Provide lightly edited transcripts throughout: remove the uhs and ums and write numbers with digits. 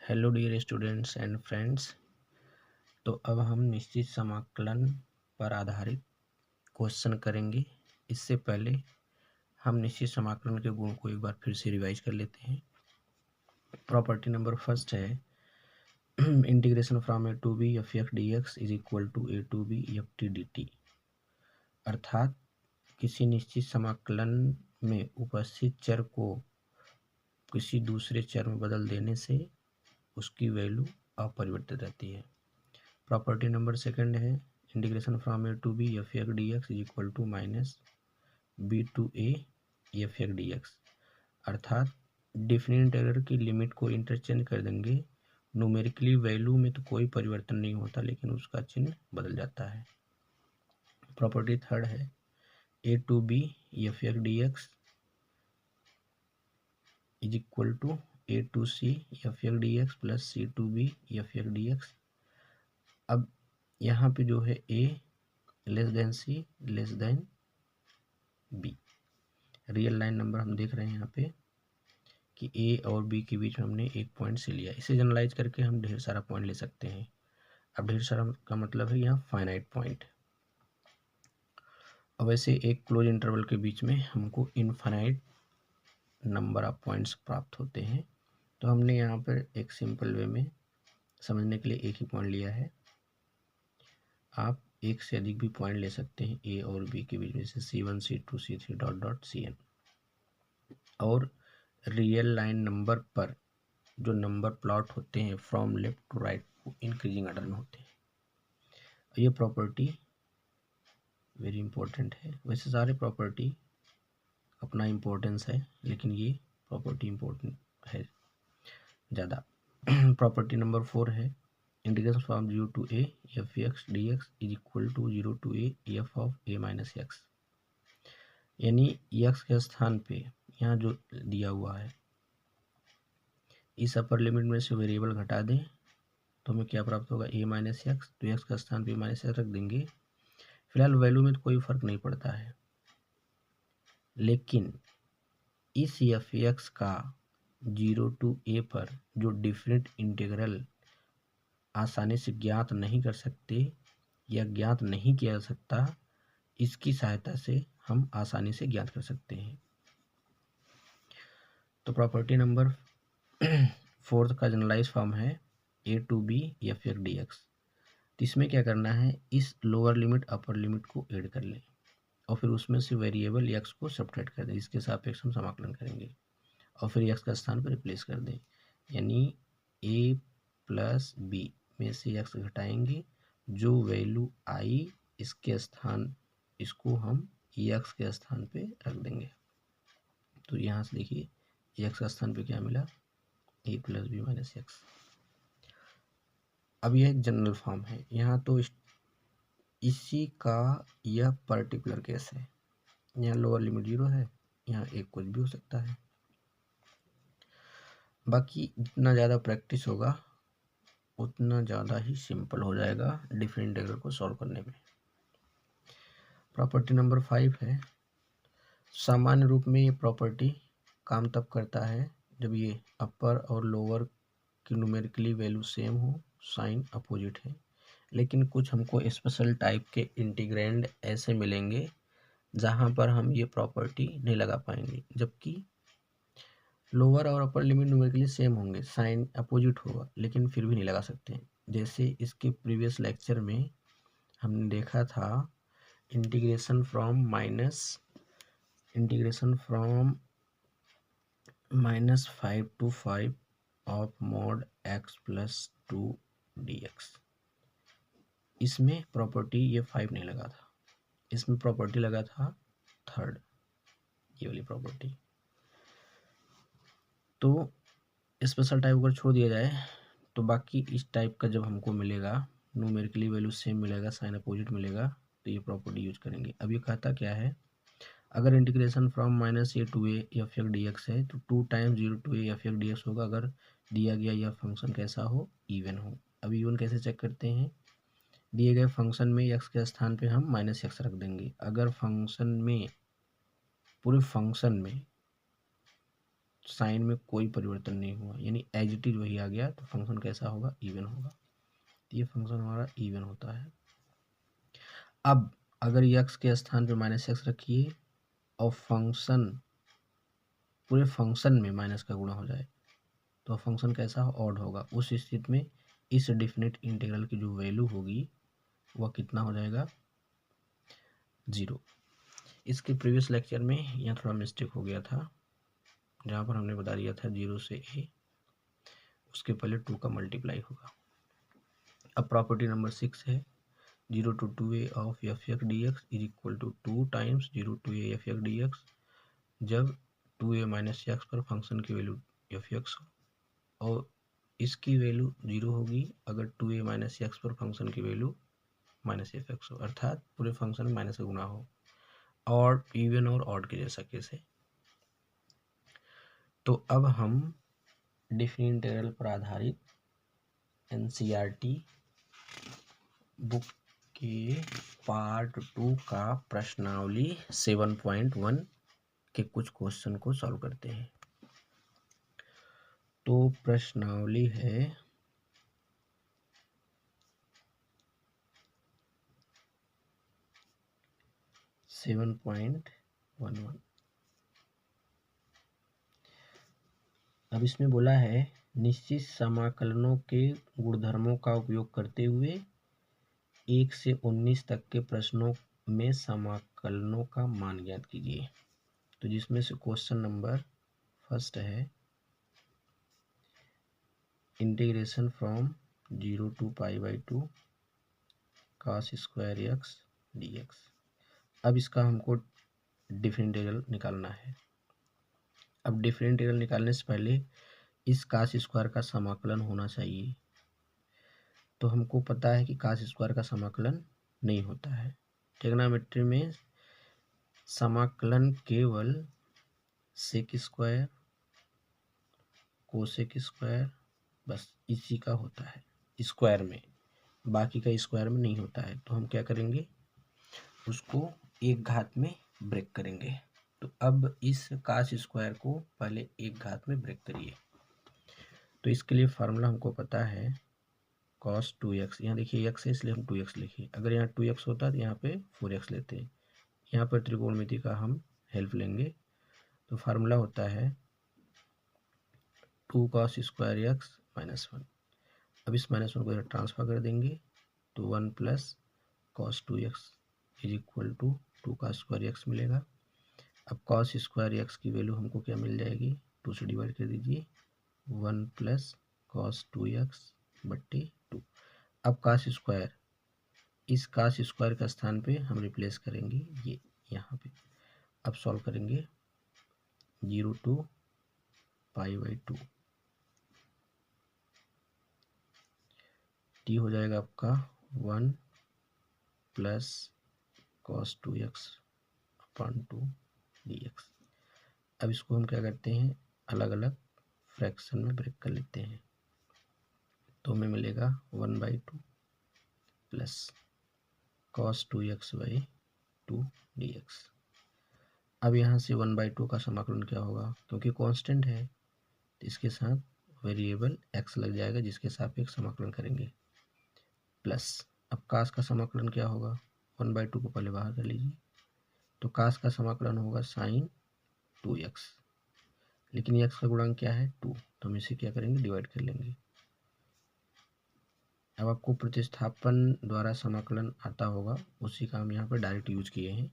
Hello dear students and friends. तो अब हम निश्चित समाकलन पर आधारित क्वेश्चन करेंगे। इससे पहले हम निश्चित समाकलन के गुण को एक बार फिर से रिवाइज कर लेते हैं। प्रॉपर्टी नंबर फर्स्ट है integration from A to B F x D x is equal to A to B F T D T. अर्थात किसी निश्चित समाकलन में उपस्थित चर को किसी दूसरे चर में बदल देने से उसकी वैल्यू अपरिवर्तित रहती है। प्रॉपर्टी नंबर सेकंड है integration from A to B F x D x is equal to minus B to A F x D X. अर्थात डिफरेंट इंटीग्रल की लिमिट को इंटरचेंज कर देंगे। न्यूमेरिकली वैल्यू में तो कोई परिवर्तन नहीं होता, लेकिन उसका चिन्ह बदल जाता है। प्रॉपर्टी थर्ड है a to B F x D x is equal to A to c f x D x plus c to B F x D x. अब यहाँ पे जो है a less than c less than b. Real line number हम देख रहे हैं यहाँ पे कि ए और बी के बीच में हमने एक पॉइंट से लिया। इसे जनरलाइज करके हम ढेर सारा पॉइंट ले सकते हैं। अब ढेर सारा का मतलब है यहाँ फाइनाइट पॉइंट। अब ऐसे एक क्लोज इंटरवल के बीच में हमको इनफाइनाइट नंबर ऑफ पॉइंट्स प्राप्त होते हैं। तो हमने यहाँ पर एक सिंपल वे में समझने के लिए एक ही पॉइंट लिया है। आप एक से अधिक भी पॉइंट ले सकते हैं ए और बी के बीच में, से C1 C2 C3 dot dot Cn। और रियल लाइन नंबर पर जो नंबर प्लॉट होते हैं फ्रॉम लेफ्ट टू राइट वो इंक्रीजिंग ऑर्डर में होते हैं। ये प्रॉपर्टी वेरी इंपॉर्टेंट है। वैसे सारे प्रॉपर्टी अपना इम्पोर्टेंस है, लेकिन ये प्रॉपर्टी इम्पोर्टेंट है ज़्यादा। प्रॉपर्टी नंबर 4 है integration from 0 to A F x D x is equal to 0 to A F of A minus X. यानी एक्स के स्थान पे यहाँ जो दिया हुआ है इस अपर लिमिट में से वेरिएबल घटा दें तो हमें क्या प्राप्त होगा, ए माइनस एक्स। तो एक्स का स्थान पे माइनस एक्स रख देंगे। फिलहाल वैल्यू में तो कोई फर्क नहीं पड़ता है, लेकिन इस एफ एक्स का 0 टू ए पर जो डिफरेंट इंटीग्रल आसानी से ज्ञात नहीं कर सकते या ज्ञात नहीं किया जा सकता, इसकी सहायता से हम आसानी से ज्ञात कर सकते हैं। तो प्रॉपर्टी नंबर 4 का जनरलाइज फॉर्म है a to B F x D x. तो इसमें क्या करना है, इस लोअर लिमिट अपर लिमिट को ऐड कर लें और फिर उसमें से वेरिएबल एक्स को सब्ट्रैक्ट कर दें। इसके सापेक्ष हम समाकलन करेंगे और फिर एक्स का स्थान पर रिप्लेस कर दें। यानी ए प्लस बी में से एक्स घटाएंगे, जो वैल्यू आई इसके स्थान इसको हम एक्स के स्थान पे रख देंगे। तो यहाँ से देखिए एक्स का स्थान पे क्या मिला, ए प्लस बी माइनस एक्स। अब यह एक जनरल फॉर्म है। यहाँ तो इसी का यह पर्टिकुलर केस है। यहाँ लोअर लिमिट 0 है, यहाँ एक कुछ भी हो सकता है। बाकी जितना ज़्यादा प्रैक्टिस होगा उतना ज़्यादा ही सिंपल हो जाएगा डिफरेंट इंटीग्रल को सॉल्व करने में। प्रॉपर्टी नंबर 5 है सामान्य रूप में ये प्रॉपर्टी काम तब करता है जब ये अपर और लोअर की न्यूमेरिकली वैल्यू सेम हो, साइन अपोजिट है। लेकिन कुछ हमको स्पेशल टाइप के इंटीग्रैंड ऐसे मिलेंगे जहाँ पर हम ये प्रॉपर्टी नहीं लगा पाएंगे, जबकि लोअर और अपर लिमिट न्यूमेरिकली सेम होंगे, साइन अपोजिट होगा, लेकिन फिर भी नहीं लगा सकते। जैसे इसके प्रीवियस लेक्चर में हमने देखा था integration from -5 to 5 of mod x plus 2 D x. इसमें प्रॉपर्टी ये 5 नहीं लगा था, इसमें प्रॉपर्टी लगा था थर्ड, ये वाली प्रॉपर्टी। तो स्पेशल टाइप अगर छोड़ दिया जाए तो बाकी इस टाइप का जब हमको मिलेगा, न्यूमेरिकली वैल्यू सेम मिलेगा, साइन अपोजिट मिलेगा, तो ये प्रॉपर्टी यूज करेंगे। अब ये कहता क्या है, अगर integration from -a to a F x D X है तो 2 times 0 to a F x D X होगा, अगर दिया गया यह फंक्शन कैसा हो, इवन हो। अब इवन कैसे चेक करते हैं, दिए गए फंक्शन में एक्स के स्थान पे हम -x रख देंगे। अगर फंक्शन में पूरे फंक्शन में साइन में कोई परिवर्तन नहीं हुआ, यानी एज इट इज वही आ गया, तो फंक्शन कैसा होगा, इवन होगा। तो ये फंक्शन हमारा इवन होता है। अब अगर यक्स के स्थान पे माइनस एक्स रखिए और फंक्शन पूरे फंक्शन में माइनस का गुणा हो जाए तो फंक्शन कैसा ऑड होगा। उस स्थिति में इस डिफिनिट इंटीग्रल की जो वैल्यू होगी वह कितना हो जाएगा, 0। इसके प्रीवियस लेक्चर में यहाँ थोड़ा मिस्टेक हो गया था, जहाँ पर हमने बता दिया था 0 से a, उसके पहले 2 का मल्टीप्लाई होगा। अब प्रॉपर्टी नंबर 6 है 0 to 2a of F x D x is equal to 2 times 0 to a F x D X, जब 2a माइनस एक्स पर फंक्शन की वैल्यू एफ एक्स हो और इसकी वैल्यू 0 होगी अगर 2a माइनस एक्स पर फंक्शन की वैल्यू माइनस एफ एक्स हो, अर्थात पूरे फंक्शन में माइनस का गुणा हो, और इवन और ऑड के जैसा केस है। तो अब हम डिफरेंट इंटीग्रल पर आधारित एनसीईआरटी बुक के पार्ट 2 का प्रश्नावली 7.1 के कुछ क्वेश्चन को सॉल्व करते हैं। तो प्रश्नावली है 7.11। अब इसमें बोला है निश्चित समाकलनों के गुणधर्मों का उपयोग करते हुए 1 से 19 तक के प्रश्नों में समाकलनों का मान ज्ञात कीजिए। तो जिसमें से क्वेश्चन नंबर फर्स्ट है integration from 0 to π/2 cos square x D x. अब इसका हमको डिफरेंट इंटीग्रल निकालना है। अब डिफरेंट इंटीग्रल निकालने से पहले इस cos स्क्वायर का समाकलन होना चाहिए। तो हमको पता है कि cos स्क्वायर का समाकलन नहीं होता है। ट्रिग्नोमेट्री में समाकलन केवल सेक स्क्वायर कोसेक स्क्वायर बस इसी का होता है स्क्वायर में, बाकी का स्क्वायर में नहीं होता है। तो हम क्या करेंगे, उसको एक घात में ब्रेक करेंगे। तो अब इस cos स्क्वायर को पहले एक घात में ब्रेक करिए। तो इसके लिए फार्मूला हमको पता है cos 2x, यहाँ देखिए x है इसलिए हम 2x लिखिए, अगर यहाँ 2x होता तो यहाँ पे 4x लेते हैं। यहाँ पर त्रिकोणमिति का हम हेल्प लेंगे। तो फार्मूला होता है 2 cos स्क्वायर एक्स माइनस 1। अब इस माइनस 1 को इधर ट्रांसफर कर देंगे तो 1 plus cos 2x is equal to 2 का स्क्वायर एक्स मिलेगा। अब cos स्क्वायर एक्स की वैल्यू हमको क्या मिल जाएगी, 2 से डिवाइड कर दीजिए, 1 प्लस cos 2x बट्टे 2। अब cos स्क्वायर, इस cos स्क्वायर का स्थान पे हम रिप्लेस करेंगे ये यहाँ पे। अब सॉल्व करेंगे 0 to π/2, टी हो जाएगा आपका 1 plus cos 2x upon 2 dx। अब इसको हम क्या करते हैं, अलग अलग फ्रैक्शन में ब्रेक कर लेते हैं। तो हमें मिलेगा 1/2 प्लस cos 2x/2 dx। अब यहाँ से 1/2 का समाकलन क्या होगा, क्योंकि कांस्टेंट है तो इसके साथ वेरिएबल x लग जाएगा जिसके सापेक्ष समाकलन करेंगे, प्लस अब cos का समाकलन क्या होगा, 1/2 को पहले बाहर कर लीजिए। तो cos का समाकलन होगा sin 2x, लेकिन x का गुणांक क्या है 2, तो हम इसे क्या करेंगे, डिवाइड कर लेंगे। अब आपको प्रतिस्थापन द्वारा समाकलन आता होगा, उसी का हम यहाँ पर डायरेक्ट यूज किए हैं।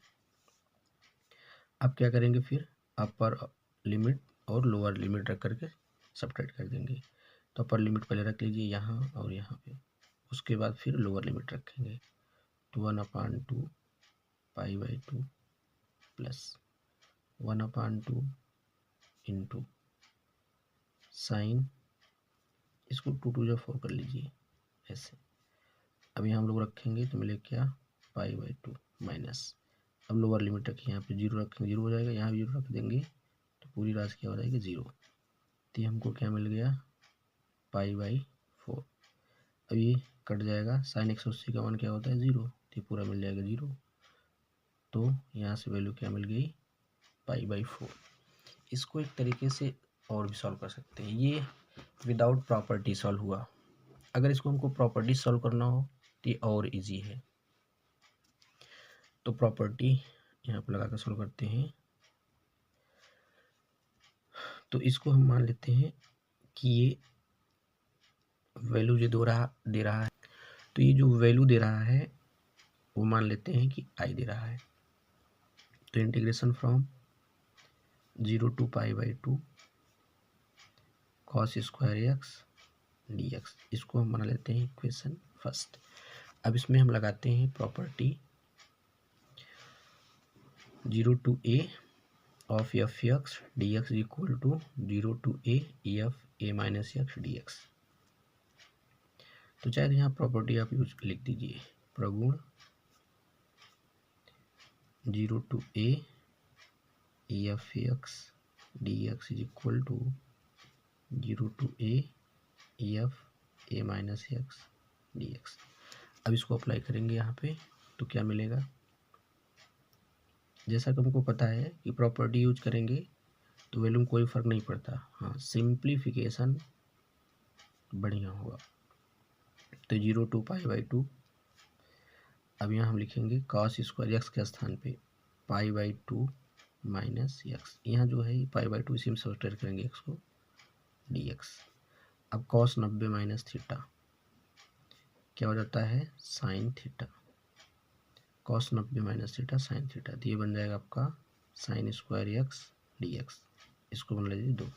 अब क्या करेंगे, फिर अपर लिमिट और लोअर लिमिट रख करके सब्ट्रैक्ट कर देंगे। तो अपर लिमिट पहले रख लीजिए यहाँ और यहाँ पे, उसके बाद फिर लोअर लिमिट रखेंगे। तो 1/2 π/2 प्लस 1/2 इंटू साइन, इसको 2 2 4 कर लीजिए ऐसे। अब यहाँ हम लोग रखेंगे तो मिले क्या, π/2 माइनस, अब लोअर लिमिट रखिए, यहाँ पे 0 रखेंगे 0 हो जाएगा, यहाँ 0 रख देंगे तो पूरी राशि क्या हो जाएगी 0। तो हमको क्या मिल गया, π/4। अब ये कट जाएगा, साइन 180 का मान क्या होता है 0, तो पूरा मिल जाएगा 0। तो यहाँ से वैल्यू क्या मिल गई, π/4। इसको एक तरीके से और भी सॉल्व कर सकते हैं। ये विदाउट प्रॉपर्टी सॉल्व हुआ। अगर इसको हमको प्रॉपर्टी सॉल्व करना हो तो ये और इजी है। तो प्रॉपर्टी यहाँ पर लगा कर सॉल्व करते हैं। तो इसको हम मान लेते हैं कि ये वैल्यू जो दे रहा है, तो ये जो वैल्यू दे रहा है वो मान लेते हैं कि आई दे रहा है। तो integration from 0 to π/2 cos square x dx, इसको हम बना लेते हैं इक्वेशन फर्स्ट। अब इसमें हम लगाते हैं property 0 to a of F x D X equal to 0 to a F A minus X D x. तो चाहे यहाँ प्रॉपर्टी आप यूज लिख दीजिए, प्रगुण 0 to a F x D X equal to 0 to a F A minus X D x. अब इसको apply करेंगे यहाँ पे तो क्या मिलेगा, जैसा कि हमको पता है कि प्रॉपर्टी यूज करेंगे तो वैल्यू में कोई फ़र्क नहीं पड़ता। हाँ, सिंप्लीफिकेशन बढ़िया होगा। तो 0 to π/2, अब यहाँ हम लिखेंगे cos स्क्वायर एक्स के स्थान पे π/2 माइनस एक्स, यहाँ जो है π/2 इसी में सब्सट्रैक्ट करेंगे एक्स को dx। अब cos 90 माइनस थीटा क्या हो जाता है, sine theta. cos 90 minus theta sine theta, तो ये बन जाएगा आपका साइन स्क्वायर एक्स dx। इसको बन लीजिए 2।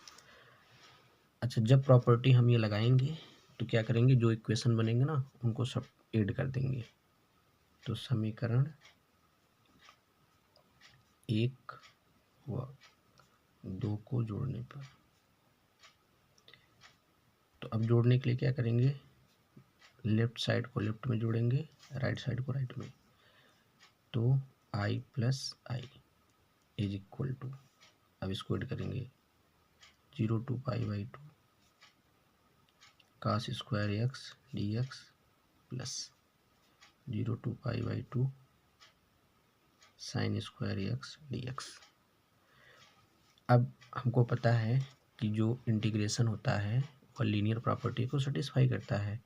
अच्छा, जब प्रॉपर्टी हम ये लगाएंगे तो क्या करेंगे, जो इक्वेशन बनेंगे ना उनको सब ऐड कर देंगे। तो समीकरण 1 व 2 को जोड़ने पर, तो अब जोड़ने के लिए क्या करेंगे, लेफ्ट साइड को लेफ्ट में जोड़ेंगे, राइट साइड को राइट में। तो i plus i is equal to, अब इसको ऐड करेंगे 0 to π/2 cos square x dx plus 0 to π/2 sine square x dx। अब हमको पता है कि जो इंटीग्रेशन होता है वह लीनियर प्रॉपर्टी को सेटिस्फाई करता है।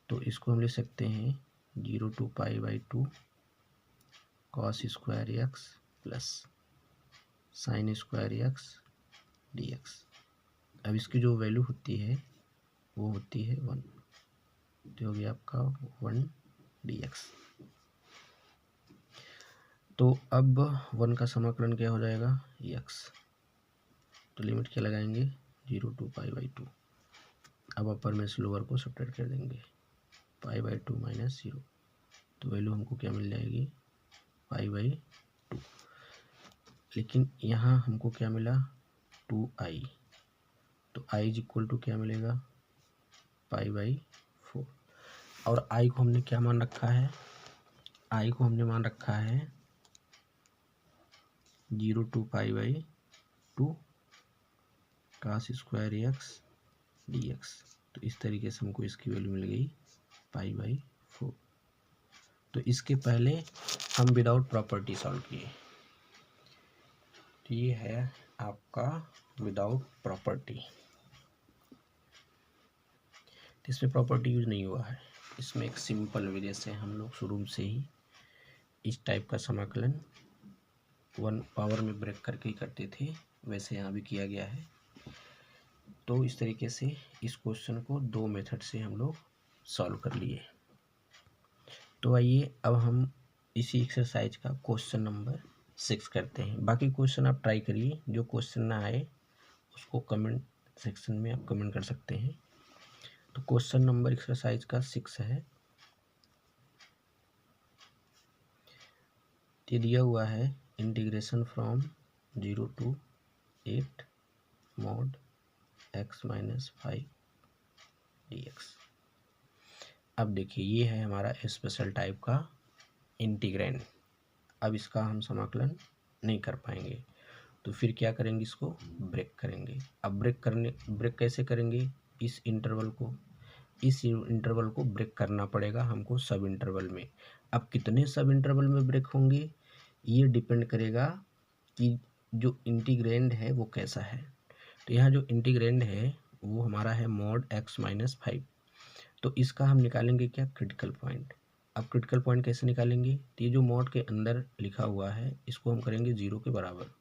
तो इसको हम लिख सकते हैं 0 to π/2 cos square x plus sign square x dx। अब इसकी जो वैल्यू होती है वो होती है 1, तो हो गया आपका 1 dx। तो अब 1 का समाकलन क्या हो जाएगा, x। तो लिमिट क्या लगाएंगे, 0 to π/2। अब अपर में से लोअर को सब्ट्रैक्ट कर देंगे, π/2 माइनस 0, तो वैल्यू हमको क्या मिल जाएगी, π/2। लेकिन यहाँ हमको क्या मिला, 2i, तो i इज इक्वल टू क्या मिलेगा, π/4। और i को हमने क्या मान रखा है, i को हमने मान रखा है 0 to π/2 cos square x dx। तो इस तरीके से हमको इसकी वैल्यू मिल गई π/4। तो इसके पहले हम विदाउट प्रॉपर्टी सॉल्व किए, तो ये है आपका विदाउट प्रॉपर्टी। तो इसमें प्रॉपर्टी यूज नहीं हुआ है, इसमें एक सिंपल वे से हम लोग शुरू से ही इस टाइप का समाकलन 1 पावर में ब्रेक करके ही करते थे, वैसे यहाँ भी किया गया है। तो इस तरीके से इस क्वेश्चन को 2 मेथड से हम लोग सॉल्व कर लिए। तो आइए अब हम इसी एक्सरसाइज का क्वेश्चन नंबर 6 करते हैं। बाकी क्वेश्चन आप ट्राई करिए, जो क्वेश्चन ना आए उसको कमेंट सेक्शन में आप कमेंट कर सकते हैं। तो क्वेश्चन नंबर एक्सरसाइज का 6 है, ये दिया हुआ है integration from 0 to 8 mod x minus 5 dx। अब देखिए ये है हमारा स्पेशल टाइप का इंटीग्रेंड। अब इसका हम समाकलन नहीं कर पाएंगे, तो फिर क्या करेंगे, इसको ब्रेक करेंगे। अब ब्रेक कैसे करेंगे, इस इंटरवल को ब्रेक करना पड़ेगा हमको सब इंटरवल में। अब कितने सब इंटरवल में ब्रेक होंगे ये डिपेंड करेगा कि जो इंटीग्रेंड है वो कैसा है। तो यहाँ जो इंटीग्रेंड है वो हमारा है mod x माइनस 5। तो इसका हम निकालेंगे क्या, क्रिटिकल पॉइंट। अब क्रिटिकल पॉइंट कैसे निकालेंगे, तो ये जो mod के अंदर लिखा हुआ है इसको हम करेंगे 0 के बराबर।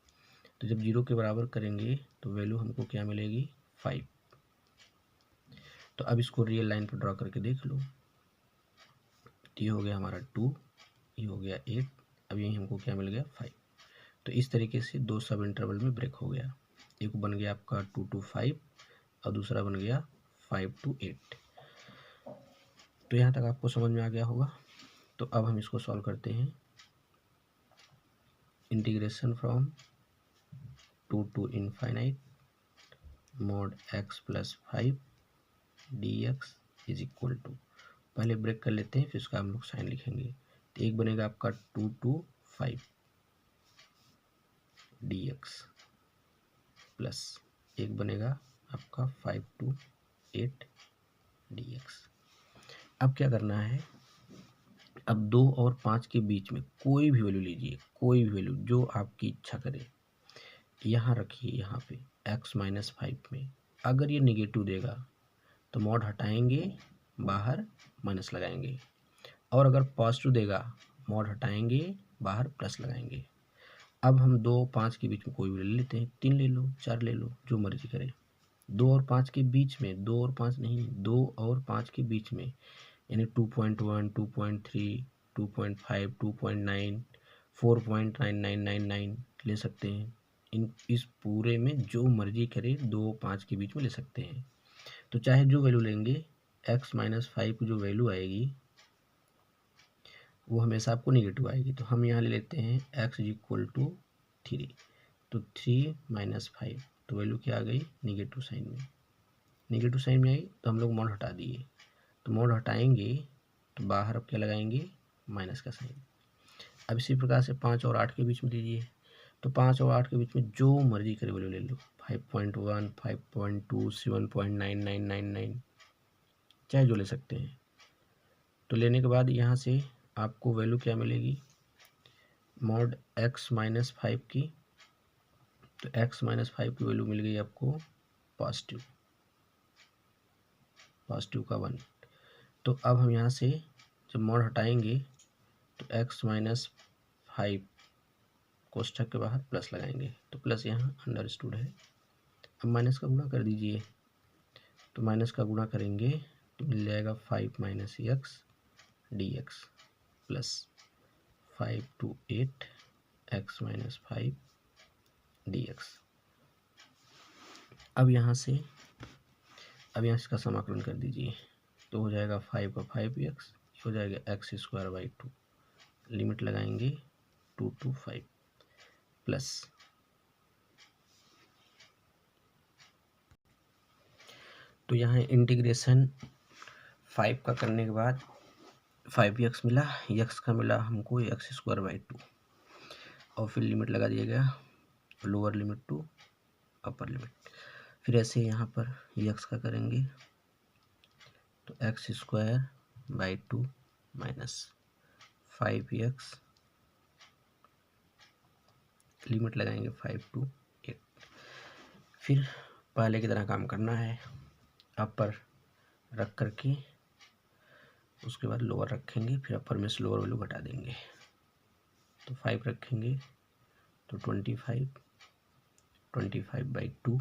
तो जब 0 के बराबर करेंगे तो वैल्यू हमको क्या मिलेगी, 5। तो अब इसको रियल लाइन पर ड्रॉ करके देख लो। ये हो गया हमारा 2, ये हो गया 8, अब यही हमको क्या मिल गया, 5। तो इस तरीके से दो सब इंटरवल में ब्रेक हो गया। एक बन गया आपका 2 to 5 और दूसरा बन गया 5 to 8। तो यहाँ तक आपको समझ में आ गया होगा। तो अब हम इसको सॉल्व करते हैं। Integration from 2 to infinite mod x plus 5 dx is equal to, पहले ब्रेक कर लेते हैं फिर उसका हम लोग साइन लिखेंगे। तो एक बनेगा आपका 2 to 5 dx प्लस एक बनेगा आपका 5 to 8 dx। अब क्या करना है, अब 2 और 5 के बीच में कोई भी वैल्यू लीजिए, कोई भी वैल्यू जो आपकी इच्छा करे, यहाँ रखिए। यहाँ पे x माइनस 5 में अगर ये निगेटिव देगा तो मॉड हटाएंगे, बाहर माइनस लगाएंगे, और अगर पॉजिटिव देगा मॉड हटाएंगे, बाहर प्लस लगाएंगे। अब हम 2 5 के बीच में कोई भी ले लेते हैं, 3 ले लो, 4 ले लो, जो मर्जी करें। 2 और 5 के बीच में, 2 और 5 नहीं, 2 और 5 के बीच में, यानी 2.1 2.3 2.5 2.9 4.9999 ले सकते हैं। इस पूरे में जो मर्जी करे 2 5 के बीच में ले सकते हैं। तो चाहे जो वैल्यू लेंगे, x माइनस 5 की जो वैल्यू आएगी वो हमेशा आपको निगेटिव आएगी। तो हम यहाँ ले लेते हैं x इज इक्वल टू 3। तो 3 माइनस 5, तो वैल्यू क्या आ गई, निगेटिव साइन में। निगेटिव साइन में आई तो हम लोग मॉड हटा दिए। तो मॉड हटाएंगे तो बाहर अब क्या लगाएंगे, माइनस का साइन। अब इसी प्रकार से 5 और 8 के बीच में लीजिए। तो 5 और 8 के बीच में जो मर्जी करे वैल्यू ले लो, 5.1 5.2 7.9999 चाहे जो ले सकते हैं। तो लेने के बाद यहाँ से आपको वैल्यू क्या मिलेगी, मॉड x माइनस 5 की। तो x माइनस 5 की वैल्यू मिल गई आपको पॉजिटिव का 1। तो अब हम यहाँ से जब मॉड हटाएंगे तो x माइनस 5 कोष्ठक के बाहर प्लस लगाएंगे, तो प्लस यहाँ अंडरस्टूड है। अब माइनस का गुणा कर दीजिए। तो माइनस का गुणा करेंगे तो मिल जाएगा 5 minus X D x plus 5 to 8 x minus 5 dx। अब यहाँ से इसका समाकलन कर दीजिए। तो हो जाएगा 5 का 5x, हो जाएगा एक्स स्क्वायर बाई 2। लिमिट लगाएंगे 2 to 5 प्लस, तो यहाँ इंटीग्रेशन 5 का करने के बाद 5x मिला, x का मिला हमको एक्स स्क्वायर बाई 2, और फिर लिमिट लगा दिया गया, lower limit to upper limit. फिर ऐसे यहाँ पर x का करेंगे तो X square by 2 minus 5x, limit लगाएंगे 5 to 8। फिर पहले की तरह काम करना है, अपर रख करके उसके बाद लोअर रखेंगे, फिर अपर में से लोअर वैल्यू घटा देंगे। तो 5 रखेंगे तो 25 बाई 2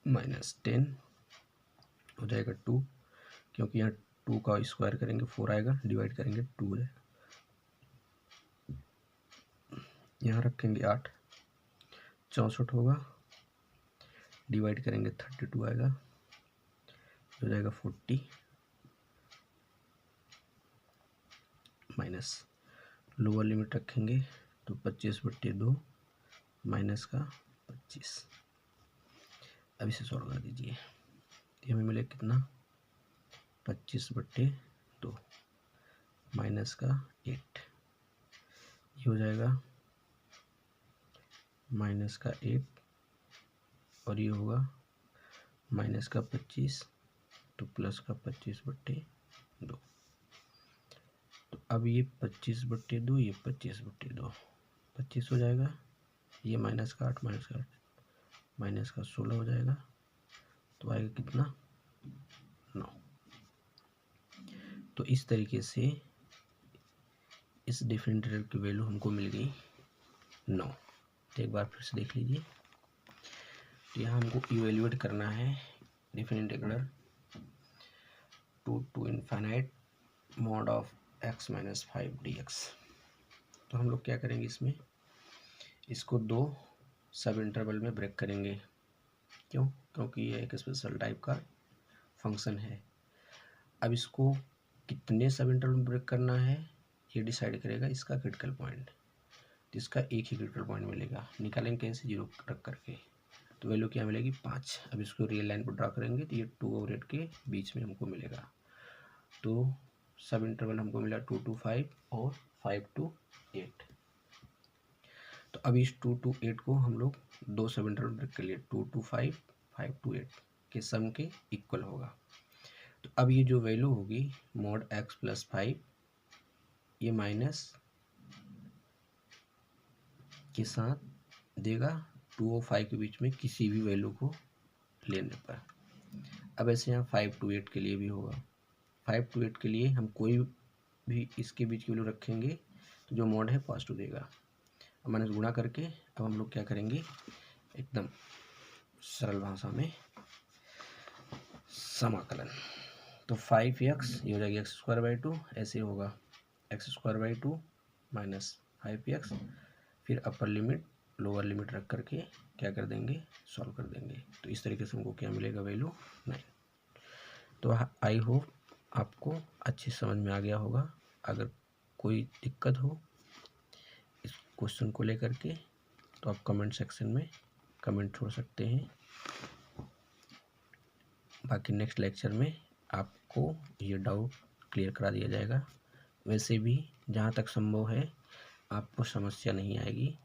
माइनस 10 हो जाएगा 2, क्योंकि यहाँ 2 का स्क्वायर करेंगे 4 आएगा, डिवाइड करेंगे 2 है। यहाँ रखेंगे 8, 64 होगा, डिवाइड करेंगे 32 आएगा, हो जाएगा 40 माइनस लोअर लिमिट रखेंगे तो 25/2 माइनस का 25। अब इसे सॉल्व कर दीजिए। तो हमें मिले कितना, 25/2 माइनस का 8, ये हो जाएगा माइनस का 8, और ये होगा माइनस का 25, तो प्लस का 25/2। तो अब ये 25/2, ये 25/2, 25 हो जाएगा, ये माइनस का 8 माइनस का 8 माइनस का 16 हो जाएगा, तो आएगा कितना 9। तो इस तरीके से इस डिफरेंशिएटर की वैल्यू हमको मिल गई 9। तो एक बार फिर से देख लीजिए, तो यहाँ हमको इवेल्युएट करना है differentiator to infinite mod of x minus 5 dx। तो हम लोग क्या करेंगे, इसको 2 सब इंटरवल में ब्रेक करेंगे। क्यों? क्योंकि ये एक स्पेशल टाइप का फंक्शन है। अब इसको कितने सब इंटरवल में ब्रेक करना है ये डिसाइड करेगा इसका क्रिटिकल पॉइंट। तो इसका एक ही क्रिटिकल पॉइंट मिलेगा, निकालेंगे कैसे, 0 रख करके। तो वैल्यू क्या मिलेगी 5। अब इसको रियल लाइन पर ड्रा करेंगे तो ये 2 और 8 के बीच में हमको मिलेगा। तो सब इंटरवल हमको मिला 2 to 5 और 5 to 8। तो अब इस 2 to 8 को हम लोग 2 सब इंटरवल ब्रेक कर लिए, 2 to 5, 5 to 8 के सम के इक्वल होगा। तो अब ये जो वैल्यू होगी मॉड x प्लस 5, ये माइनस के साथ देगा 2 और 5 के बीच में किसी भी वैल्यू को लेने पर। अब ऐसे यहाँ 5 to 8 के लिए भी होगा। 5 to 8 के लिए हम कोई भी इसके बीच की वैल्यू रखेंगे तो जो मॉड है पॉजिटिव देगा। अब माइनस गुणा करके अब हम लोग क्या करेंगे, एकदम सरल भाषा में समाकलन। तो 5x ये हो जाएगी x² 2, ऐसे होगा x² 2 माइनस 5x, फिर अपर लिमिट लोअर लिमिट रख करके क्या कर देंगे, सॉल्व कर देंगे। तो इस तरीके से हमको क्या मिलेगा, वैल्यू 9। तो आई होप आपको अच्छी समझ में आ गया होगा। अगर कोई दिक्कत हो इस क्वेश्चन को लेकर के तो आप कमेंट सेक्शन में कमेंट छोड़ सकते हैं। बाकी नेक्स्ट लेक्चर में आपको ये डाउट क्लियर करा दिया जाएगा। वैसे भी जहाँ तक संभव है आपको समस्या नहीं आएगी।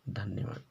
धन्यवाद।